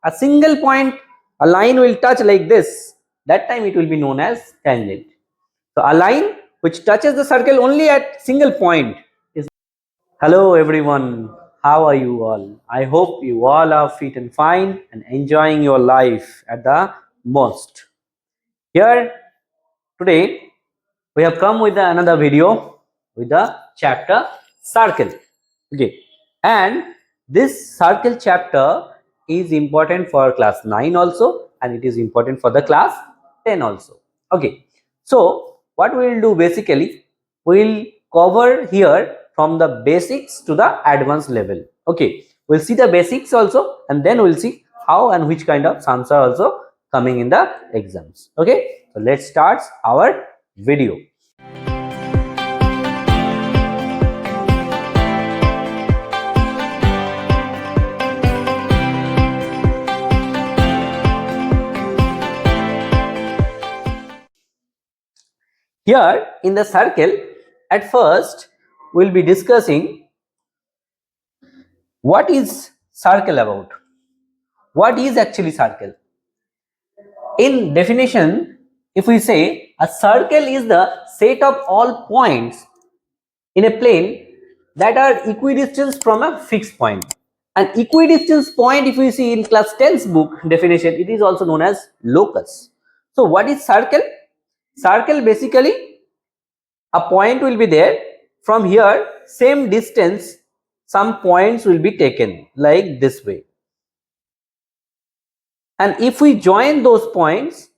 a single point, a line will touch like this, that time it will be known as tangent. So a line which touches the circle only at single point is. Hello everyone, how are you all? I hope you all are fit and fine and enjoying your life at the most. Here today we have come with another video with the chapter circle. Okay, and this circle chapter is important for class 9 also, and it is important for the class 10 also. Okay, so what we will do basically, we will cover here from the basics to the advanced level. Okay, we'll see the basics also, and then we'll see how and which kind of sums are also coming in the exams. Okay, so let's start our video. Here in the circle, at first we'll be discussing what is circle about. What is actually circle? In definition, if we say a circle is the set of all points in a plane that are equidistant from a fixed point. An equidistance point, if we see in class 10's book definition, it is also known as locus. So what is circle? Circle basically, a point will be there, from here same distance some points will be taken like this way, and if we join those points,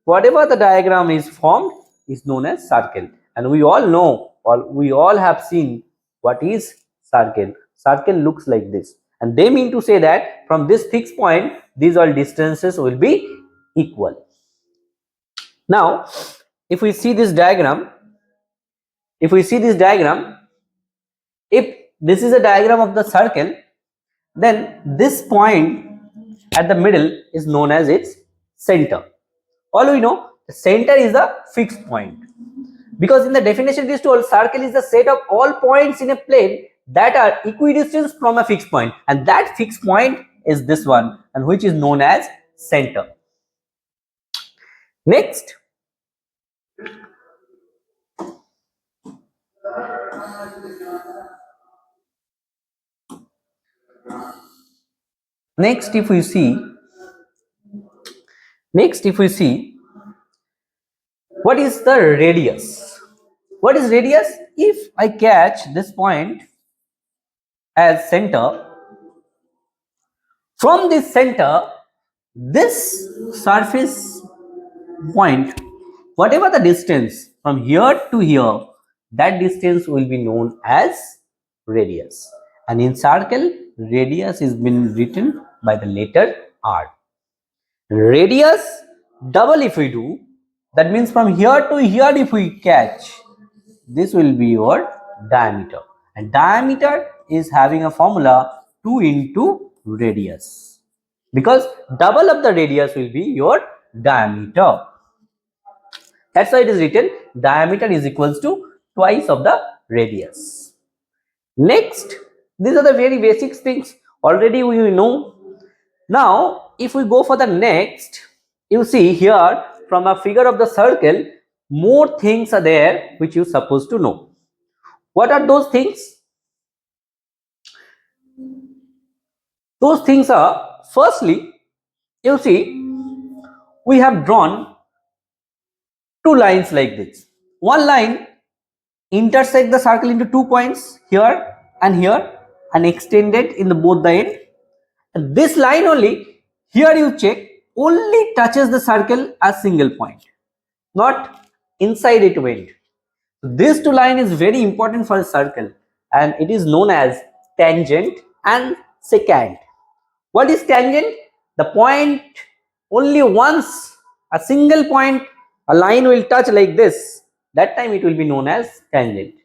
whatever the diagram is formed is known as circle. And we all know, or we all have seen what is circle. Circle looks like this, and they mean to say that from this fixed point these all distances will be equal. Now if we see this diagram, if this is a diagram of the circle, then this point at the middle is known as its center. All we know, the center is the fixed point, because in the definition it is told circle is the set of all points in a plane that are equidistant from a fixed point, and that fixed point is this one, and which is known as center. Next, if we see what is the radius. What is radius? If I catch this point as center, from this center, this surface point, whatever the distance from here to here, that distance will be known as radius. And in circle, radius is been written by the letter R. Radius double if we do, that means from here to here if we catch, this will be your diameter, and diameter is having a formula 2 into radius, because double of the radius will be your diameter. That's why it is written diameter is equals to twice of the radius. Next, these are the very basic things already we know. Now if we go for the next, you see here from a figure of the circle, more things are there which you supposed to know. What are those things? Those things are, firstly, you see we have drawn two lines like this. One line intersect the circle into 2 points here and extended in the both the end. And this line only, here you check, only touches the circle as single point, not inside it went. This two line is very important for a circle, and it is known as tangent and secant. What is tangent? The point only once, a single point, a line will touch like this, that time it will be known as tangent.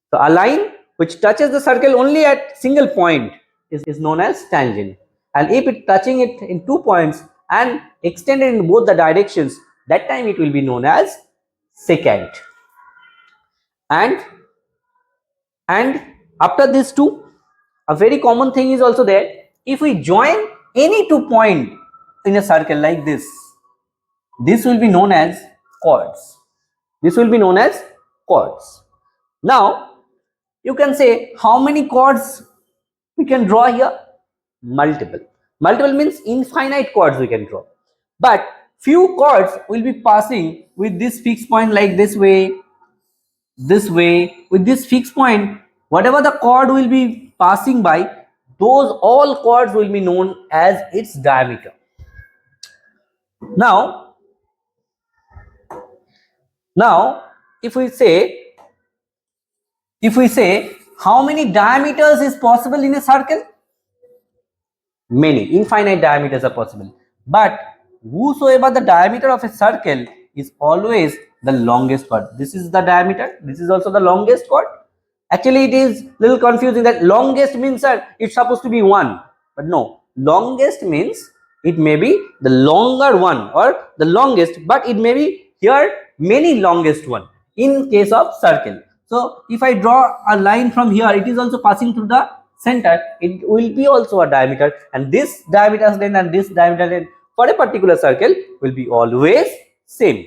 So a line which touches the circle only at single point is known as tangent, and if it touching it in 2 points and extended in both the directions, that time it will be known as secant. And after these two, a very common thing is also there. If we join any 2 points in a circle like this, this will be known as chords. This will be known as chords. Now you can say how many chords we can draw here? Multiple. Multiple means infinite chords we can draw. But few chords will be passing with this fixed point like this way, with this fixed point. Whatever the chord will be passing by, those all chords will be known as its diameter. Now if we say how many diameters is possible in a circle? Many, infinite diameters are possible. But whosoever the diameter of a circle is always the longest chord. This is the diameter, this is also the longest chord. Actually it is little confusing that longest means that it's supposed to be one, but no, longest means it may be the longer one or the longest, but it may be here many longest one in case of circle. So if I draw a line from here, it is also passing through the center, it will be also a diameter, and this diameter length and this diameter length for a particular circle will be always same.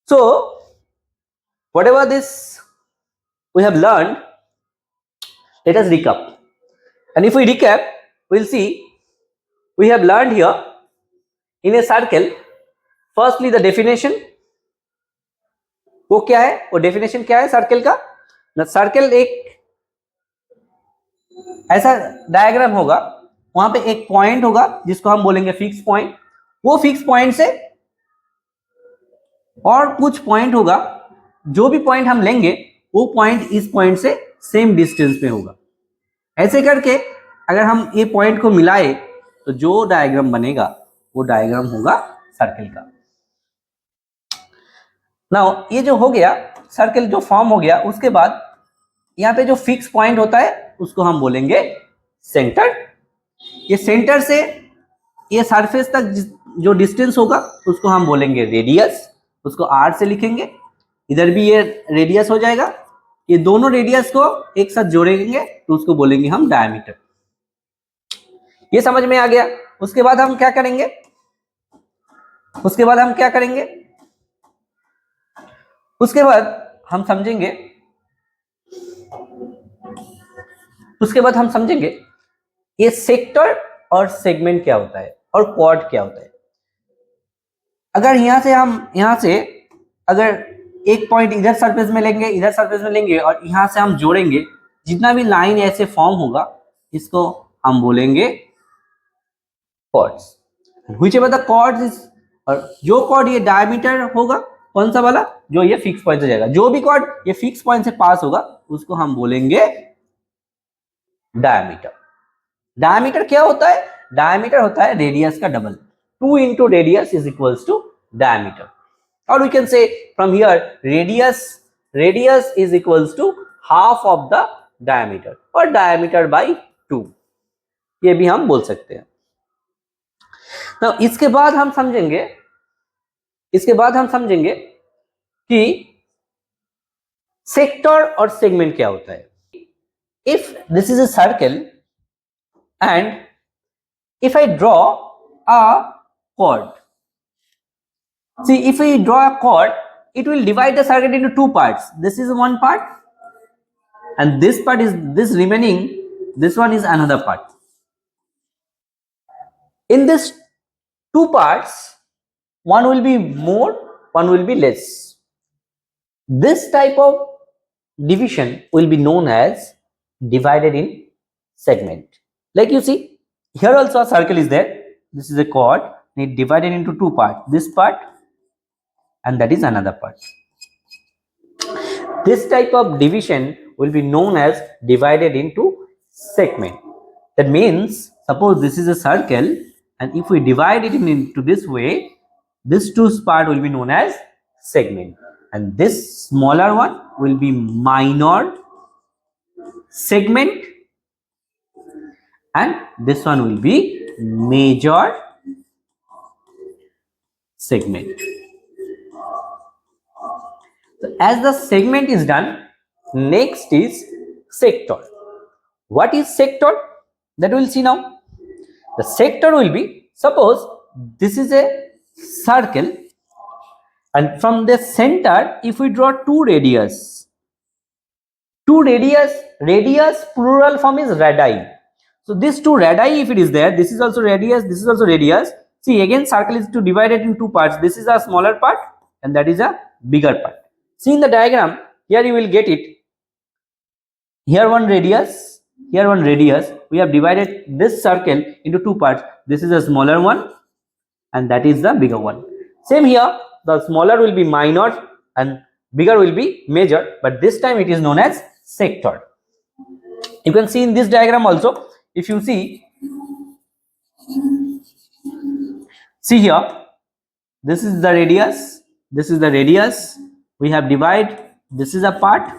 So whatever this we have learned, let us recap. And if we recap, we'll see we have learned here in a circle, firstly the definition. वो क्या है, वो definition क्या है circle का? Circle एक ऐसा diagram होगा, वहां पे एक पॉइंट होगा जिसको हम बोलेंगे फिक्स पॉइंट, वो फिक्स पॉइंट से और कुछ पॉइंट होगा, जो भी पॉइंट हम लेंगे वो पॉइंट इस पॉइंट से सेम डिस्टेंस पे होगा. ऐसे करके अगर हम ये पॉइंट को मिलाए तो जो डायग्राम बनेगा वो डायग्राम होगा सर्कल का. नाउ ये जो हो गया सर्कल जो फॉर्म हो गया, उसके बाद यहाँ पे जो फिक्स पॉइंट होता है उसको हम बोलेंगे सेंटर. ये सेंटर से ये सरफेस तक जो डिस्टेंस होगा उसको हम बोलेंगे रेडियस, उसको आर से लिखेंगे. इधर भी ये रेडियस हो जाएगा, ये दोनों रेडियस को एक साथ जोड़ेंगे तो उसको बोलेंगे हम डायमीटर. ये समझ में आ गया. उसके बाद हम क्या करेंगे, उसके बाद हम समझेंगे ये सेक्टर और सेगमेंट क्या होता है और क्वाड क्या होता है. अगर यहां से अगर एक पॉइंट इधर सरफेस में लेंगे और यहां से हम जोड़ेंगे, जितना भी लाइन ऐसे फॉर्म होगा इसको हम बोलेंगे chords. Whichever the chords is, और जो कॉर्ड ये डायमीटर होगा कौन सा वाला, जो ये फिक्स पॉइंट से जाएगा, जो भी कॉर्ड ये फिक्स पॉइंट से पास होगा उसको हम बोलेंगे डायमीटर. डायमीटर क्या होता है? डायमीटर होता है रेडियस का double. 2 into radius is equals to diameter. और we can say from here radius is equals to half of the diameter और डायमीटर बाय 2, ये भी हम बोल सकते हैं. तो इसके बाद हम समझेंगे कि सेक्टर और सेगमेंट क्या होता है. If this is a circle and if I draw a chord, see if we draw a chord, it will divide the circle into two parts. This is one part and this part is this remaining, this one is another part. In this two parts, one will be more, one will be less. This type of division will be known as divided in segment. Like you see here also a circle is there, this is a chord, it divided into two parts, this part and that is another part. This type of division will be known as divided into segment. That means suppose this is a circle and if we divide it into this way, this two part will be known as segment and this smaller one will be minor segment and this one will be major segment. So as the segment is done, next is sector. What is sector? That we'll see now. The sector will be, suppose this is a circle, and from the center if we draw two radius, radius plural form is radii. So this two radii, if it is there, this is also radius, this is also radius. See, again circle is to divide it in two parts. This is a smaller part and that is a bigger part. See in the diagram, here you will get it. Here one radius, here one radius. We have divided this circle into two parts. This is a smaller one and that is the bigger one. Same here, the smaller will be minor and bigger will be major, but this time it is known as sector. You can see in this diagram also, if you see here, this is the radius, this is the radius, we have divided, this is a part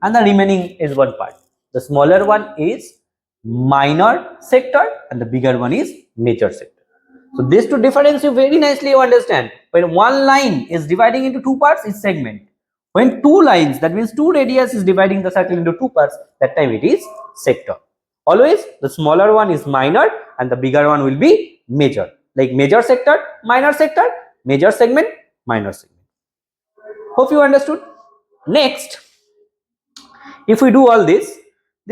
and the remaining is one part. The smaller one is minor sector and the bigger one is major sector. So these two difference you very nicely you understand. When one line is dividing into two parts, is segment. When two lines, that means two radius is dividing the circle into two parts, that time it is sector. Always the smaller one is minor and the bigger one will be major. Like major sector, major segment, minor segment. Hope you understood. Next, if we do all this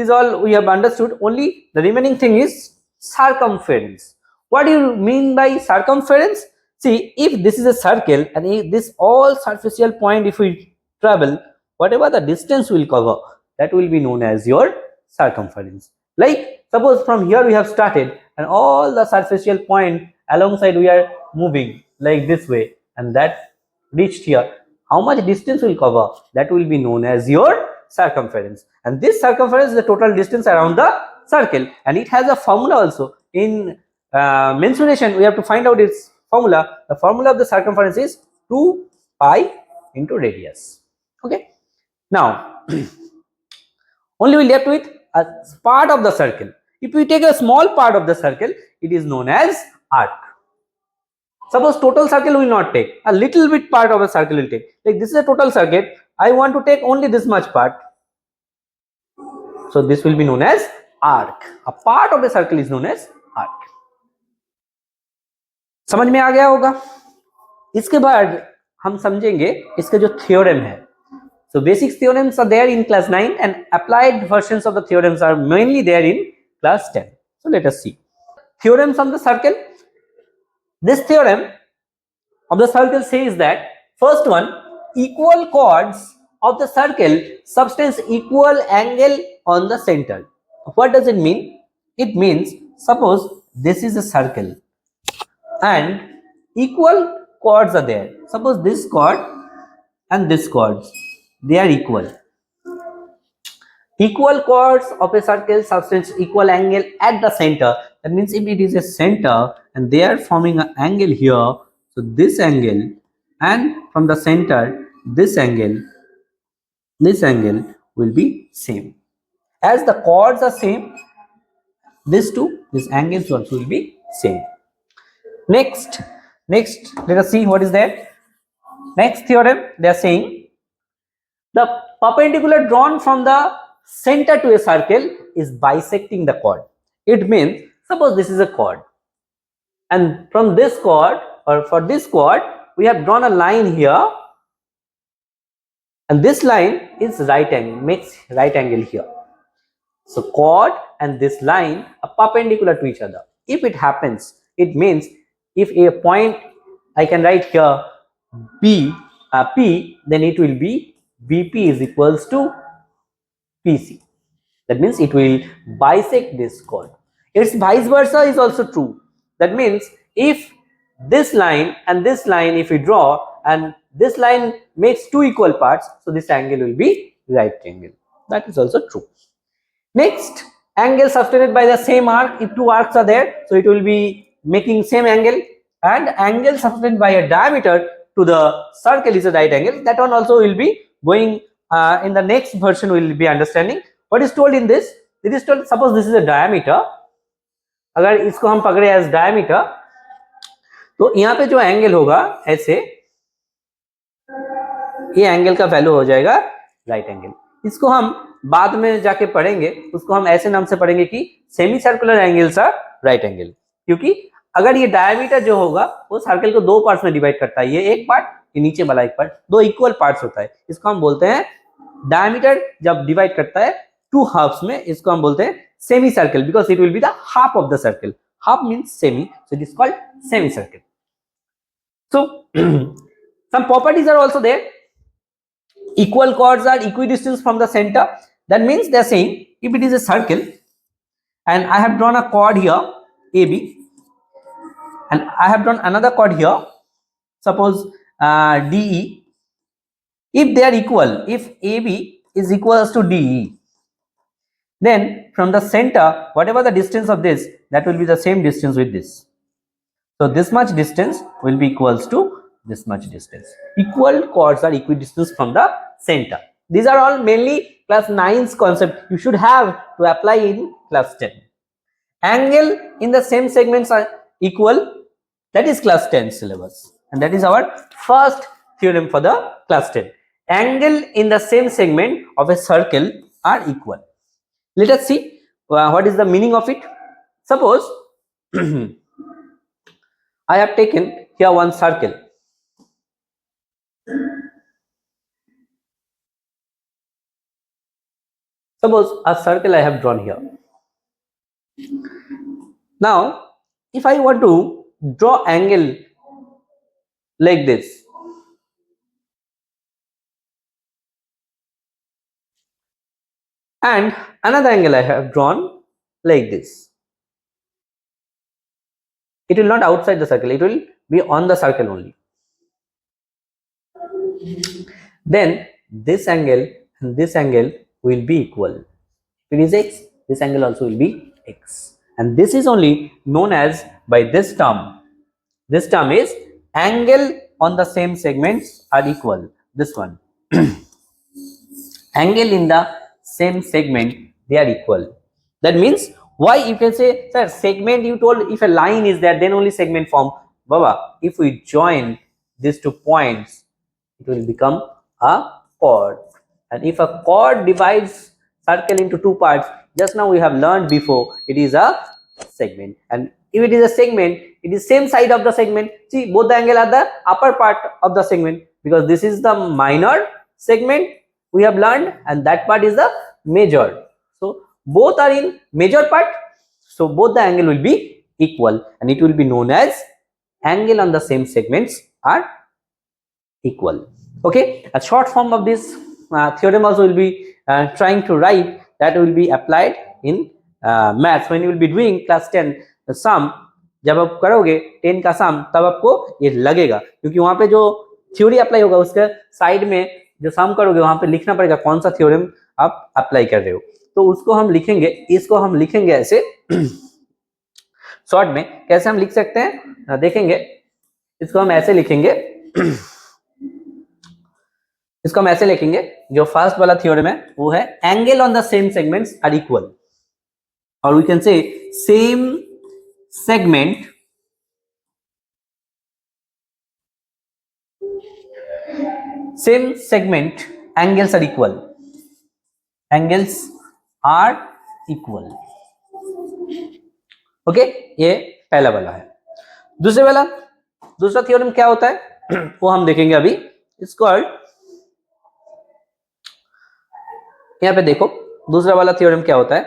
all we have understood. Only the remaining thing is circumference. What do you mean by circumference? See, if this is a circle and if this all superficial point, if we travel, whatever the distance will cover, that will be known as your circumference. Like suppose from here we have started and all the superficial point alongside we are moving like this way and that reached here. How much distance will cover? That will be known as your circumference. And this circumference is the total distance around the circle, and it has a formula also. In mensuration we have to find out its formula. The formula of the circumference is 2 pi into radius. Okay, now only we left with a part of the circle. If we take a small part of the circle, it is known as arc. Suppose total circle will not take, a little bit part of a circle will take. Like this is a total circuit, I want to take only this much part, so this will be known as arc. A part of a circle is known as arc. समझ में आ गया होगा? इसके बाद हम समझेंगे इसके जो थ्योरम है. So basic theorems are there in class 9 and applied versions of the theorems are mainly there in class 10. So let us see. Theorems on the circle. This theorem of the circle says that first one, equal chords of the circle subtend equal angle on the center. What does it mean? It means suppose this is a circle and equal chords are there. Suppose this chord and this chord, they are equal. Equal chords of a circle subtend equal angle at the center. That means if it is a center and they are forming an angle here, so this angle and from the center this angle will be same. As the chords are same, these angles also will be same. Next let us see what is that. Next theorem, they are saying the perpendicular drawn from the center to a circle is bisecting the chord. It means suppose this is a chord and from this chord or for this chord we have drawn a line here and this line is right angle, makes right angle here. So chord and this line are perpendicular to each other. If it happens, it means if a point I can write here P, then it will be BP is equals to PC. That means it will bisect this chord. Its vice versa is also true. That means if this line and this line if we draw and this line makes two equal parts, so this angle will be right angle. That is also true. Next, angle subtended by the same arc. If two arcs are there, so it will be making same angle, and angle subtended by a diameter to the circle is a right angle. That one also will be going in the next version. We will be understanding what is told in this. It is told suppose this is a diameter. अगर इसको हम पकड़े as diameter, तो यहाँ पे जो angle होगा ऐसे, ये एंगल का वैल्यू हो जाएगा राइट एंगल. इसको हम बाद में जाके पढ़ेंगे, उसको हम ऐसे नाम से पढ़ेंगे कि semicircular angles are right angle. क्योंकि अगर ये डायमीटर जो होगा वो सर्कल को दो पार्ट्स में डिवाइड करता है, ये एक पार्ट, ये नीचे वाला एक पार्ट, दो इक्वल पार्ट्स होता है, इसको हम बोलते हैं डायमीटर। जब डिवाइड करता है टू हाफ्स में, इसको हम बोलते हैं semi circle, because it will be the half of the circle. Half means semi, so it is called semi circle. So some properties are also there. Equal chords are equidistant from the center. That means they are saying if it is a circle and I have drawn a chord here AB and I have drawn another chord here, suppose DE. If they are equal, if AB is equals to DE, then from the center, whatever the distance of this, that will be the same distance with this. So this much distance will be equals to this much distance. Equal chords are equidistant from the center. These are all mainly class 9's concept you should have to apply in class 10. Angle in the same segments are equal, that is class 10 syllabus, and that is our first theorem for the class 10. Angle in the same segment of a circle are equal. Let us see what is the meaning of it. Suppose I have taken here one circle. Suppose a circle I have drawn here. Now, if I want to draw angle like this, and another angle I have drawn like this, it will not outside the circle, it will be on the circle only. Then this angle and this angle will be equal. If it is x, this angle also will be x, and this is only known as by this term. This term is angle on the same segments are equal. This one angle in the same segment, they are equal. That means, why you can say, sir, segment, you told if a line is there then only segment form. Baba, if we join these 2 points, it will become a chord. And if a chord divides circle into 2 parts, just now we have learned before, it is a segment. And if it is a segment, it is same side of the segment. See, both the angle are the upper part of the segment, because this is the minor segment we have learned and that part is the major. So both are in major part, so both the angle will be equal and it will be known as angle on the same segments are equal. Okay, a short form of this theorem also will be trying to write, that will be applied in maths when you will be doing class 10 the sum. जब आप करोगे 10 का सम तब आपको ये लगेगा, क्योंकि वहां पे जो थ्योरी अप्लाई होगा उसके साइड में जो सम करोगे वहां पे लिखना पड़ेगा कौन सा थ्योरम आप अप्लाई कर रहे हो। तो उसको हम लिखेंगे, इसको हम लिखेंगे ऐसे शॉर्ट में। कैसे हम लिख सकते हैं देखेंगे, इसको हम ऐसे लिखेंगे इसको हम ऐसे लिखेंगे, जो फर्स्ट वाला थ्योरम है वो है angle on the same segments are equal, और we can say same segment angles are equal, angles are equal. Okay, ये पहला वाला है। दूसरा थ्योरम क्या होता है वो हम देखेंगे अभी। इसको यहां पे देखो, दूसरा वाला थ्योरम क्या होता है।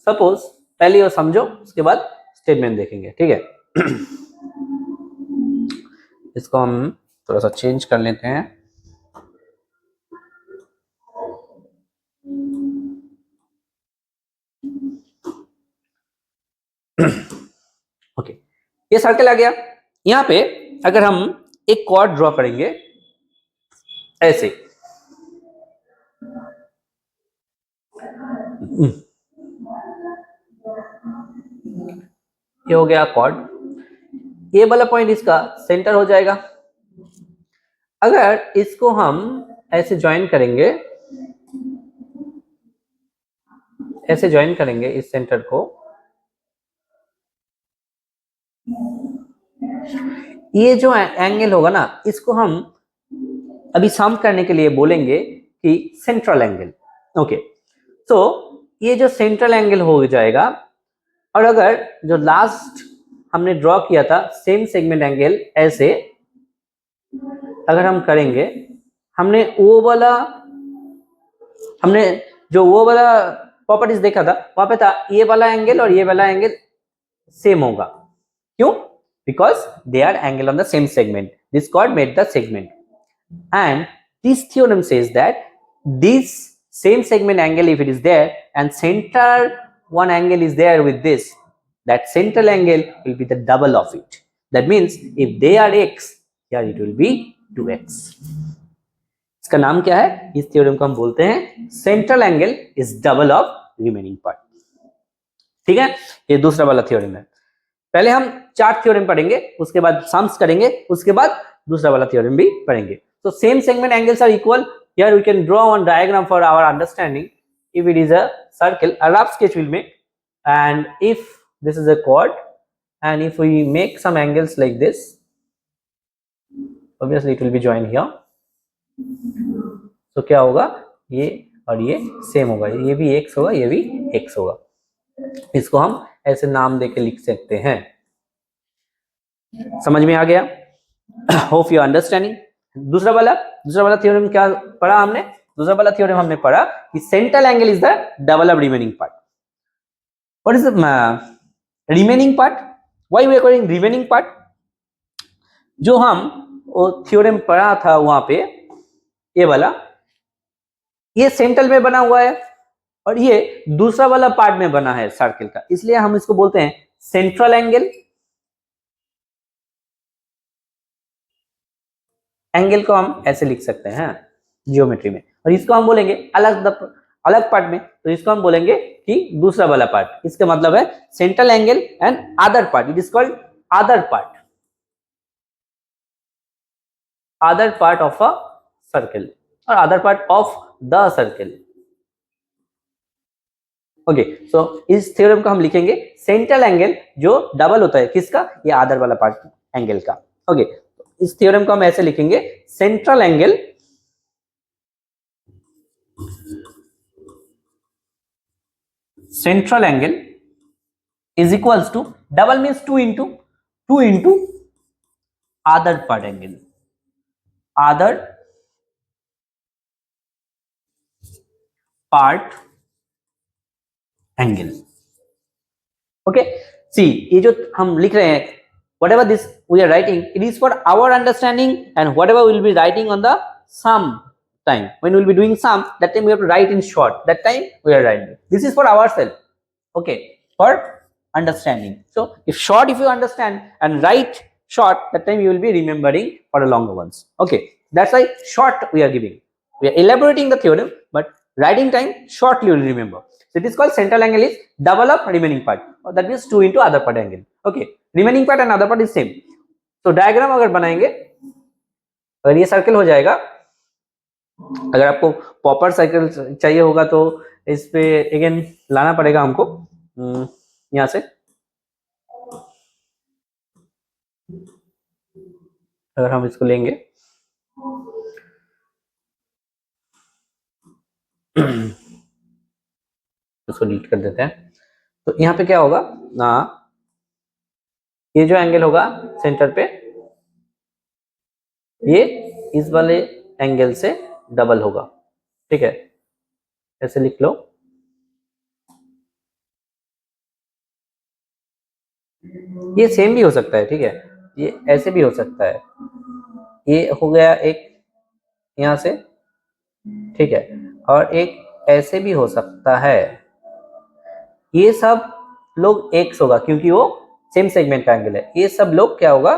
सपोज पहले वो समझो, उसके बाद स्टेटमेंट देखेंगे, ठीक है। इसको हम थोड़ा सा चेंज कर लेते हैं। ओके, ये सर्कल आ गया। यहां पे अगर हम एक कॉर्ड ड्रॉ करेंगे ऐसे, ये हो गया कॉर्ड, ये वाला पॉइंट इसका सेंटर हो जाएगा। अगर इसको हम ऐसे ज्वाइन करेंगे, ऐसे ज्वाइन करेंगे इस सेंटर को, ये जो एंगल होगा ना, इसको हम अभी सम करने के लिए बोलेंगे कि सेंट्रल एंगल। ओके, तो ये जो सेंट्रल एंगल हो जाएगा, और अगर जो लास्ट हमने ड्रॉ किया था सेम सेगमेंट एंगल ऐसे अगर हम करेंगे, हमने जो वो वाला प्रॉपर्टीज देखा था, वहां पे था ये वाला एंगल और ये वाला एंगल सेम होगा। क्यों? Because they R angle on the same segment, this cord made the segment, and this theorem says that this same segment angle, if it is there and center one angle is there with this, that central angle will be the double of it. That means if they are x, here it will be 2x. इसका नाम क्या है? इस theorem को हम बोलते हैं central angle is double of remaining part. ठीक है, ये दूसरा वाला थ्योरम है। पहले हम 4 थ्योरम पढ़ेंगे, उसके बाद सम्स करेंगे, उसके बाद दूसरा वाला थ्योरम भी पढ़ेंगे। So same segment angles are equal. Here we can draw one diagram for our understanding. If it is a circle, a rough sketch will make, and if this is a chord, and if we make some angles like this, obviously it will be joined here. So क्या होगा? ये और ये same होगा, ये भी x होगा, ये भी x होगा। इसको हम ऐसे नाम देके लिख सकते हैं। समझ में आ गया? Hope you understanding. दूसरा वाला थ्योरम क्या पढ़ा हमने? दूसरा वाला थ्योरम हमने पढ़ा कि central angle is the double of remaining part. What is the remaining part? Why we are calling remaining part? जो हम वो थ्योरम पढ़ा था वहां पे, ये वाला, ये सेंट्रल में बना हुआ है और ये दूसरा वाला पार्ट में बना है सर्कल का, इसलिए हम इसको बोलते हैं सेंट्रल एंगल। एंगल को हम ऐसे लिख सकते हैं जियोमेट्री में, और इसको हम बोलेंगे अलग पार्ट में, तो इसको हम बोलेंगे कि दूसरा वाला पार्ट। इसका मतलब है central angle and other part, it is called other part of a circle और other part of the circle. Okay, so इस थ्योरम को हम लिखेंगे सेंट्रल एंगल जो डबल होता है किसका? ये अदर वाला पार्ट एंगल का। ओके, इस थ्योरम को हम ऐसे लिखेंगे central angle is equals to, double means 2 into other part angle, other part angle. Okay, see ये जो हम लिख रहे हैं, whatever this we are writing, it is for our understanding, and whatever we will be writing on the sum time, when we will be doing sum, that time we have to write in short, that time we are writing. This is for ourselves, okay, for understanding. So if you understand and write short, that time you will be remembering for the longer ones. Okay, that's why short we are giving. We are elaborating the theorem, but writing time shortly you will remember. So it is called central angle is double of remaining part, or that means 2 into other part angle. Okay, remaining part and other part is same. So diagram अगर बनाएंगे, अगर ये circle हो जाएगा, अगर आपको proper circle चाहिए होगा तो इस पे अगेन लाना पड़ेगा हमको यहाँ से। अगर हम इसको लेंगे इसको डिलीट कर देते हैं, तो यहाँ पे क्या होगा ना, ये जो एंगल होगा सेंटर पे, ये इस वाले एंगल से डबल होगा। ठीक है, ऐसे लिख लो, ये सेम भी हो सकता है। ठीक है, ये ऐसे भी हो सकता है, ये हो गया एक यहाँ से, ठीक है, और एक ऐसे भी हो सकता है। ये सब लोग x होगा क्योंकि वो सेम सेगमेंट का एंगल है। ये सब लोग क्या होगा,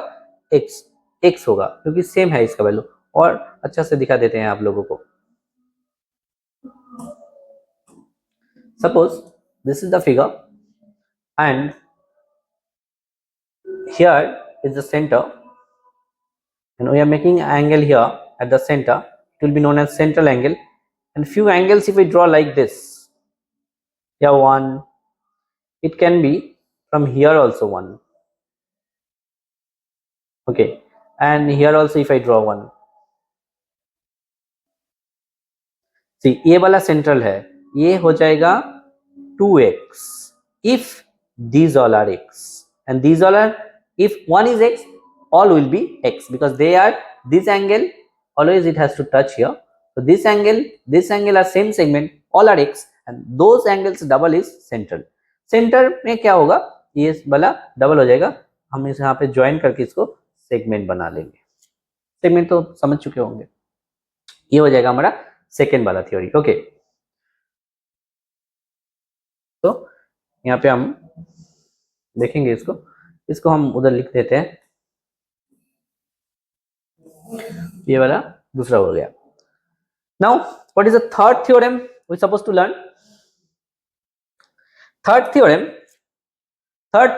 x होगा क्योंकि सेम है इसका वैल्यू। और अच्छा से दिखा देते हैं आप लोगों को। Suppose this is the figure and here is the center, and we are making an angle here at the center. It will be known as central angle, and few angles if we draw like this, here one, it can be from here also one, okay, and here also if I draw one, see ये वाला central है, ये हो जाएगा 2x if these all are x, and these all are, if one is x, all will be x, because they are, this angle always it has to touch here, so this angle are same segment, all are x, and those angles double is central. Centre में क्या होगा, ये वाला double हो जाएगा, हम इस यहाँ पे ज्वाइन करके इसको सेगमेंट बना लेंगे। सेगमेंट तो समझ चुके होंगे, ये हो जाएगा हमारा सेकेंड वाला थ्योरी। ओके, तो यहाँ पे हम देखेंगे इसको हम उधर लिख देते हैं, ये वाला दूसरा हो गया। Now what is the third theorem we suppose to learn? Third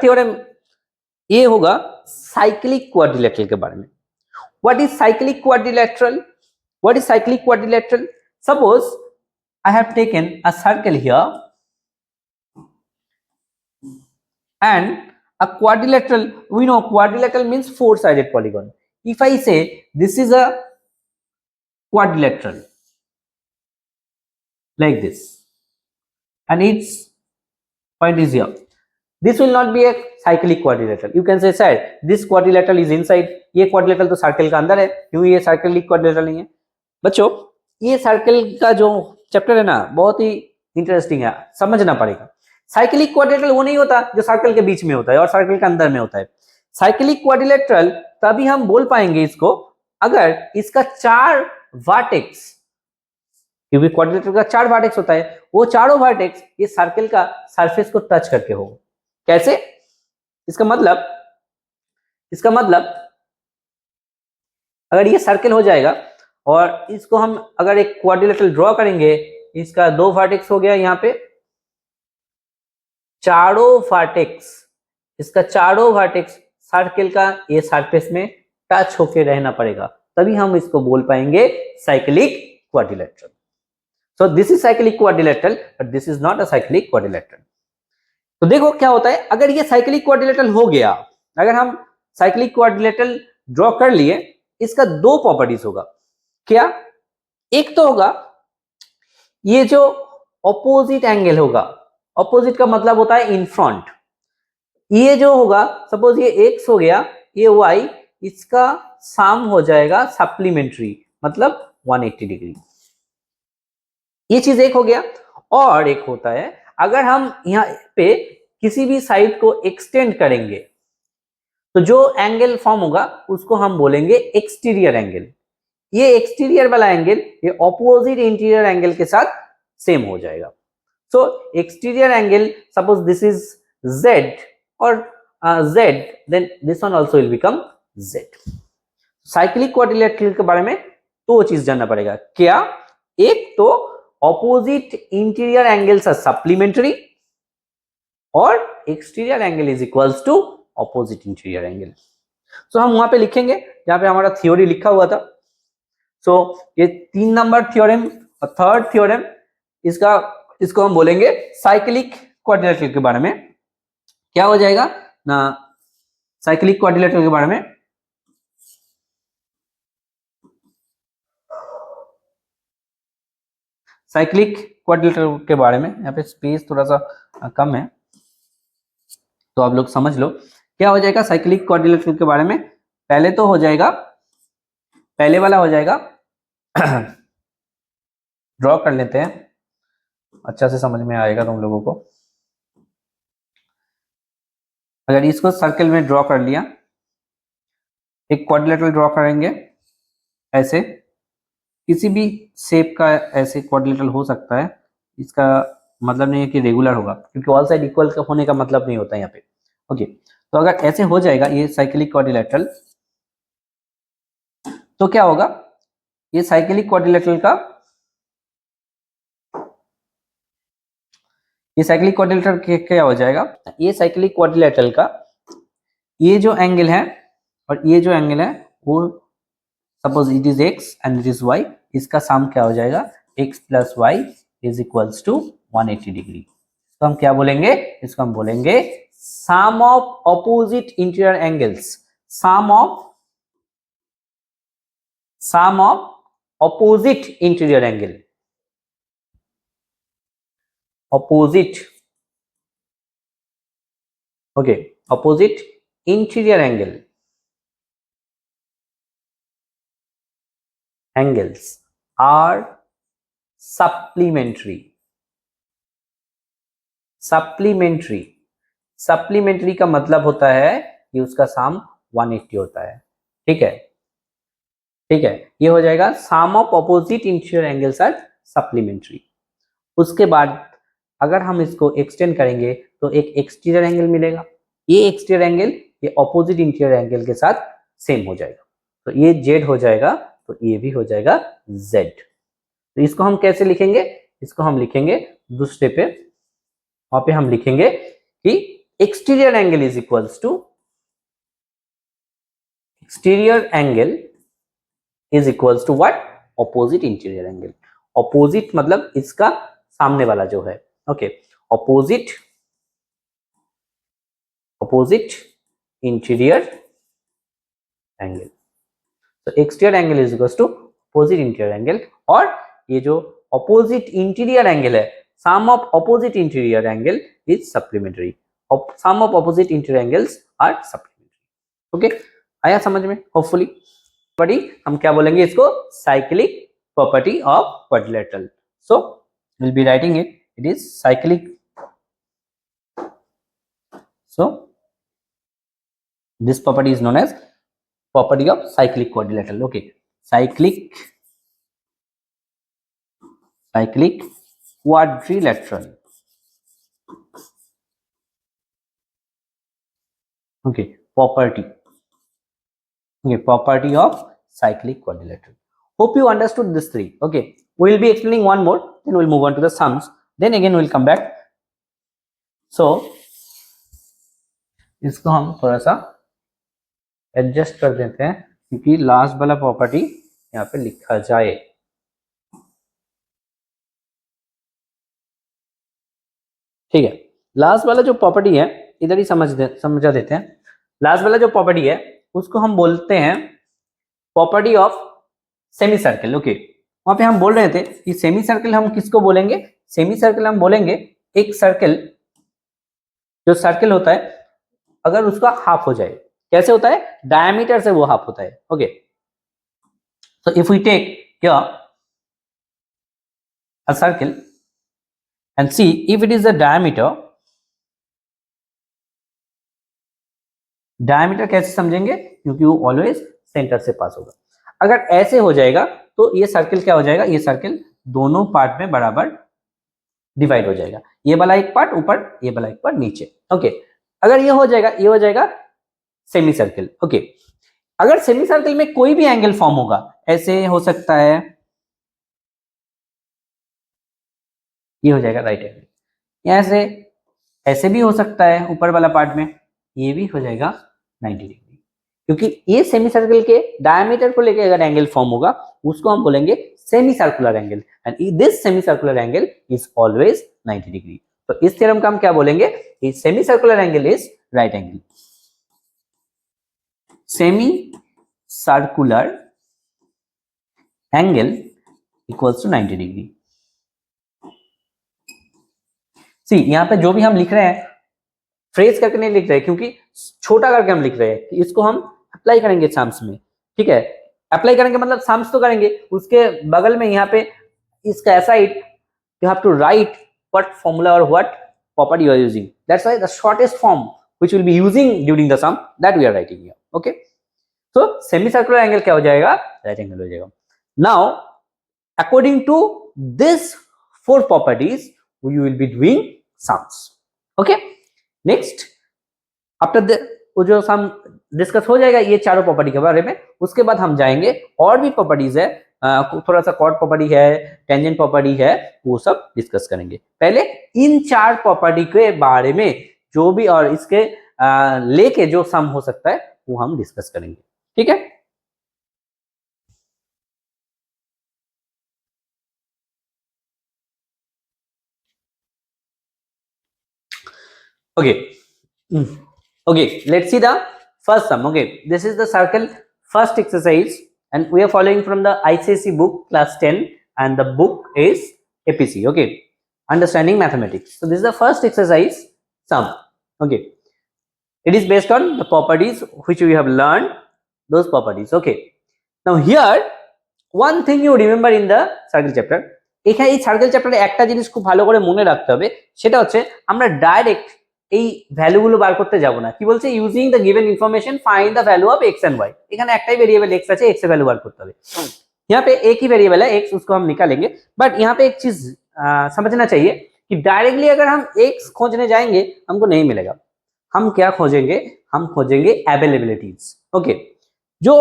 theorem ये होगा साइक्लिक क्वाड्रिलेटरल के बारे में। What is cyclic quadrilateral? What is cyclic quadrilateral? Suppose I have taken a circle here and a quadrilateral, we know quadrilateral means four-sided polygon. If I say this is a quadrilateral like this and its point is here, this will not be a cyclic quadrilateral. You can say sir this quadrilateral is inside, ये quadrilateral तो circle का अंदर है, क्यों ये cyclic quadrilateral नहीं है? बच्चों ये सर्कल का जो चैप्टर है ना बहुत ही इंटरेस्टिंग है, समझना पड़ेगा। साइक्लिक क्वाड्रिलेटरल वो नहीं होता जो सर्कल के बीच में होता है और सर्कल के अंदर में होता है। साइक्लिक क्वाड्रिलेटरल तभी हम बोल पाएंगे इसको अगर इसका 4 वर्टेक्स, क्योंकि क्वाड्रिलेटरल का 4 वर्टेक्स होता है, वो चारों वर्टेक्स ये सर्कल का सरफेस को टच करके हो। कैसे? इसका मतलब अगर ये सर्कल हो जाएगा और इसको हम अगर एक क्वाड्रिलेटरल ड्रॉ करेंगे, इसका 2 वर्टेक्स हो गया, यहाँ पे चारों वर्टेक्स, इसका चारों वर्टेक्स सर्कल का ये सरफेस में टच होके रहना पड़ेगा, तभी हम इसको बोल पाएंगे cyclic quadrilateral. So this is cyclic quadrilateral but this is not a cyclic quadrilateral. तो देखो क्या होता है, अगर ये साइक्लिक क्वाड्रिलेटरल हो गया, अगर हम साइक्लिक क्वाड्रिलेटरल ड्रॉ कर लिए, इसका 2 प्रॉपर्टीज होगा। क्या? एक तो होगा ये जो ऑपोजिट एंगल होगा, ऑपोजिट का मतलब होता है इन फ्रंट, ये जो होगा सपोज ये x हो गया, ये y, इसका सम हो जाएगा सप्लीमेंट्री, मतलब 180 डिग्री। ये चीज एक हो गया। और एक होता है अगर हम यहाँ पे किसी भी साइड को एक्सटेंड करेंगे तो जो एंगल फॉर्म होगा उसको हम बोलेंगे एक्सटीरियर एंगल। ये एक्सटीरियर वाला एंगल ये ऑपोजिट इंटीरियर एंगल के साथ सेम हो जाएगा। So exterior angle, suppose this is Z or Z, then this one also will become Z. Cyclic quadrilateral के बारे में 2 चीज जानना पड़ेगा। क्या? एक तो opposite interior angles are supplementary और exterior angle is equals to opposite interior angle. So हम वहां पे लिखेंगे जहां पे हमारा थ्योरी लिखा हुआ था। सो ये 3 नंबर थ्योरम और थर्ड थ्योरम, इसको हम बोलेंगे साइक्लिक क्वाड्रिलेटरल के बारे में। क्या हो जाएगा ना, साइक्लिक क्वाड्रिलेटरल के बारे में यहाँ पे स्पेस थोड़ा सा कम है तो आप लोग समझ लो क्या हो जाएगा साइक्लिक क्वाड्रिलेटरल के बारे में। पहले तो हो जाएगा, पहले वाला हो जाएगा ड्रॉ कर लेते हैं, अच्छा से समझ में आएगा तुम लोगों को। अगर इसको सर्कल में ड्रॉ कर लिया, एक क्वाड्रिलेटरल ड्रॉ करेंगे, ऐसे किसी भी शेप का ऐसे क्वाड्रिलेटरल हो सकता है, इसका मतलब नहीं है कि रेगुलर होगा, क्योंकि ऑल साइड इक्वल होने का मतलब नहीं होता यहाँ पे। ओके, तो अगर ऐसे हो जाएगा ये साइक्लिक क्वाड्रिलेटरल, तो क्या होगा, ये साइक्लिक क्वाड्रिलेटरल का, ये साइक्लिक क्वाड्रिलेटरल क्या हो जाएगा, ये साइक्लिक क्वाड्रिलेटरल का ये जो एंगल है और ये जो एंगल है वो suppose it is x and it is y, इसका सम क्या हो जाएगा, x plus y is equals to 180 degree. तो हम क्या बोलेंगे, इसको हम बोलेंगे sum of opposite interior angles, sum of opposite interior angle, opposite Okay, opposite interior angles are supplementary. Supplementary का मतलब होता है कि उसका साम 180 होता है। ठीक है, ठीक है, ये हो जाएगा sum of opposite interior angles are supplementary. उसके बाद अगर हम इसको एक्सटेंड करेंगे तो एक एक्सटीरियर एंगल मिलेगा। ये एक्सटीरियर एंगल ये अपोजिट इंटीरियर एंगल के साथ सेम हो जाएगा, तो ये जेड हो जाएगा, तो ये भी हो जाएगा जेड। तो इसको हम कैसे लिखेंगे? इसको हम लिखेंगे दूसरे पे, वहां पे हम लिखेंगे कि exterior angle is equals to what? Opposite interior angle. Opposite मतलब इसका सामने वाला जो है। Okay, opposite interior angle. तो exterior angle is equals to opposite interior angle, और ये जो अपोजिट इंटीरियर एंगल है, sum of opposite interior angle is supplementary. Sum of opposite interior angles are supplementary. Okay, आया समझ में? होपफुली। प्रॉपर्टी हम क्या बोलेंगे इसको? Cyclic property of quadrilateral. So will be writing it, it is cyclic. So this property is known as property of cyclic quadrilateral. Okay, cyclic quadrilateral. Okay, property. Okay, property of cyclic quadrilateral. Hope you understood this three. Okay, we will be explaining one more, then we'll move on to the sums, then again we'll come back. So इसको हम थोड़ा सा adjust कर देते हैं, क्योंकि last वाला property यहाँ पे लिखा जाए। ठीक है, लास्ट वाला जो प्रॉपर्टी है इधर ही समझा देते हैं। लास्ट वाला जो प्रॉपर्टी है उसको हम बोलते हैं property of semi circle. Okay, वहां पे हम बोल रहे थे कि सेमी सर्कल हम किसको बोलेंगे? सेमी सर्कल हम बोलेंगे एक सर्कल, जो सर्कल होता है अगर उसका हाफ हो जाए। कैसे होता है? डायमीटर से वो हाफ होता है। Okay, so if we take here a circle and see if it is the diameter कैसे समझेंगे? क्योंकि वो ऑलवेज सेंटर से पास होगा। अगर ऐसे हो जाएगा तो ये सर्कल क्या हो जाएगा? ये सर्कल दोनों पार्ट में बराबर डिवाइड हो जाएगा। ये वाला एक पार्ट ऊपर, ये वाला एक पार्ट नीचे। ओके, अगर ये हो जाएगा, ये हो जाएगा सेमी सर्कल। ओके, अगर सेमी सर्कल में कोई भी एंगल फॉर्म होगा, ऐसे हो सकता है, ये हो जाएगा राइट एंगल, यहां से ऐसे भी हो सकता है ऊपर वाला पार्ट में, ये भी हो जाएगा 90 डिग्री। क्योंकि ये सेमी सर्कल के डायमीटर को लेकर अगर एंगल फॉर्म होगा उसको हम बोलेंगे semi circular angle, and this semi circular angle is always 90 degree. तो इस थ्योरम का हम क्या बोलेंगे? Semi circular angle is right angle. Semi circular angle equals to 90 degree. See, यहां पे जो भी हम लिख रहे हैं फ्रेज करके नहीं लिख रहे हैं, क्योंकि छोटा करके हम लिख रहे हैं कि इसको हम अप्लाई करेंगे सम्स में। ठीक है, अप्लाई करेंगे मतलब सम्स तो करेंगे, उसके बगल में यहाँ पे इसका ऐसा you have to write what formula और what property you are using. That's why the shortest form which will be using during the sum that we are writing here. Okay, so semi circular angle क्या हो जाएगा? Right angle हो जाएगा। Now according to this four properties we will be doing sums. Okay, next after the वो जो सम discuss हो जाएगा ये चारों प्रॉपर्टी के बारे में, उसके बाद हम जाएंगे और भी प्रॉपर्टीज है, थोड़ा सा कॉर्ड प्रॉपर्टी है, टेंजेंट प्रॉपर्टी है, वो सब डिस्कस करेंगे। पहले इन चार प्रॉपर्टी के बारे में जो भी और इसके लेके जो सम हो सकता है वो हम डिस्कस करेंगे। ठीक है, okay. Okay, let's see the first sum. Okay, this is the circle first exercise, and we are following from the ICSE book class 10, and the book is APC. Okay, understanding mathematics. So this is the first exercise sum. Okay, It is based on the properties which we have learned, those properties. Okay, now here one thing you remember in the circle chapter, এখানে এই circle চ্যাপ্টারে একটা জিনিস খুব ভালো করে মনে রাখতে হবে, সেটা হচ্ছে আমরা ডাইরেক্ট এই ভ্যালুগুলো বার করতে যাব না। কি বলছে, using the given information find the value of x and y. এখানে একটাই वेरिएबल x আছে, x से वैल्यू বার করতে হবে। यहाँ पे एक ही वेरिएबल है x, उसको हम निकालेंगे। बट यहाँ पे एक चीज समझना चाहिए कि डायरेक्टली अगर हम x खोजने जाएंगे हमको नहीं मिलेगा। हम क्या खोजेंगे, हम खोजेंगे अवेलेबिलिटीज। ओके, जो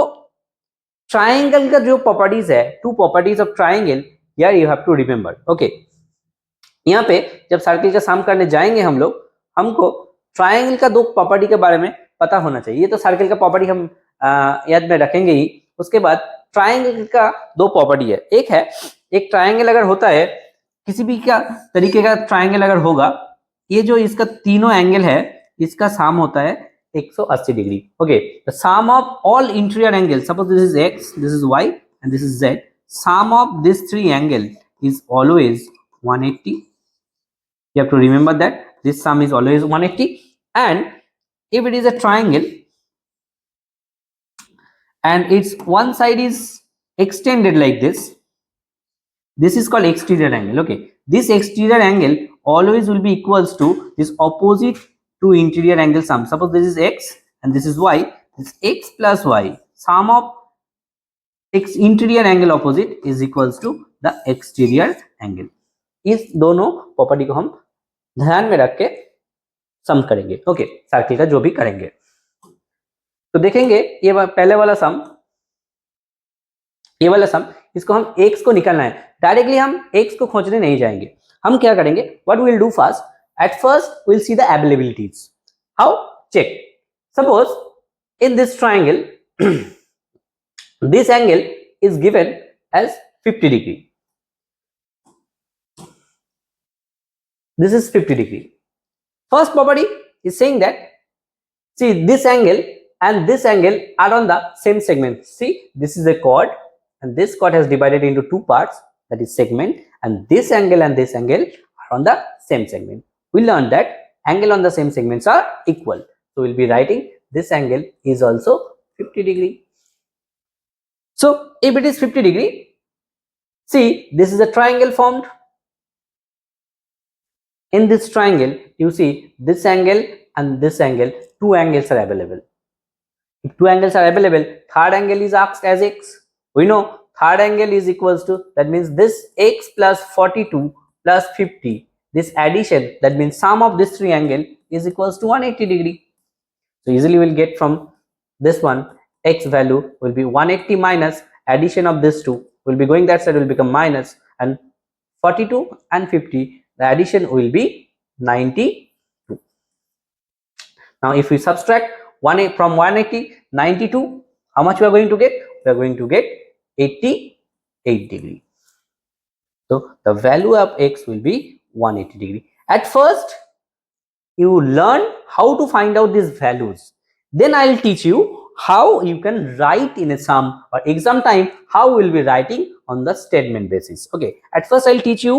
ट्राइंगल का जो प्रॉपर्टीज है, टू प्रॉपर्टीज ऑफ ट्राइंगल, यार you have to remember. Okay, यहाँ पे जब सर्किल का सम करने जाएंगे हम लोग, हमको ट्राइंगल का दो प्रॉपर्टी के बारे में पता होना चाहिए। ये तो सर्किल का प्रॉपर्टी हम याद में रखेंगे ही। उसके बाद ट्राइंगल का दो प्रॉपर्टी है, एक है, एक ट्राइंगल अगर होता है, किसी भी का तरीके का ट्राइंगल अगर होगा, ये जो इसका तीनों एंगल है इसका सम होता है 180 degree. Okay, the sum of all interior angle, suppose this is x, this is y and this is z, sum of these three angle is always 180. You have to remember that this sum is always 180. And if it is a triangle and its one side is extended like this, this is called exterior angle. Okay, this exterior angle always will be equals to this opposite to interior angle sum. Suppose this is x and this is y, this x plus y, sum of x interior angle opposite is equals to the exterior angle. इस दोनों property को हम ध्यान में रख के सम करेंगे। Okay, circle का जो भी करेंगे तो देखेंगे ये पहले वाला सम, ये वाला सम, इसको हम x को निकालना है। डायरेक्टली हम x को खोजने नहीं जाएंगे। हम क्या करेंगे, what we will do first, at first we will see the availabilities. How, check, suppose in this triangle this angle is given as 50 degree. This is 50 degree. First property is saying that, see, this angle and this angle are on the same segment. See, this is a chord and this chord has divided into two parts, that is segment, and this angle are on the same segment. We learned that angle on the same segments are equal. So we'll be writing this angle is also 50 degree. So if it is 50 degree, see, this is a triangle formed. In this triangle, you see this angle and this angle, two angles are available. If two angles are available, third angle is asked as x. We know third angle is equals to, that means this x plus 42 plus 50, this addition, that means sum of this three angle is equals to 180 degree. So easily we'll get from this one, x value will be 180 minus addition of this two will be going that side, will become minus, and 42 and 50, the addition will be 92. Now if we subtract 1 from 180, 92, how much we are going to get? We are going to get 88 degree. So the value of x will be 180 degree. At first you learn how to find out these values, then I will teach you how you can write in a sum, or exam time how we will be writing on the statement basis. Okay, at first I'll teach you,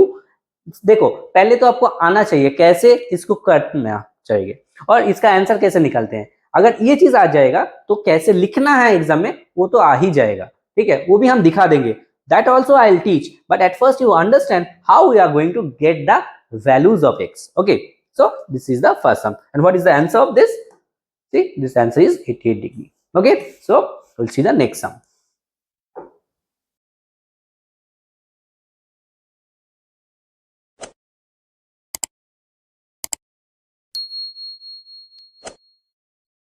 देखो पहले तो आपको आना चाहिए कैसे इसको करना चाहिए और इसका आंसर कैसे निकालते हैं। अगर ये चीज आ जाएगा तो कैसे लिखना है एग्जाम में वो तो आ ही जाएगा, ठीक है, वो भी हम दिखा देंगे। That also I'll teach, but at first you understand how we are going to get the values of x. Okay, so this is the first sum, and what is the answer of this? See, this answer is 88 degree. Okay, so we'll see the next sum.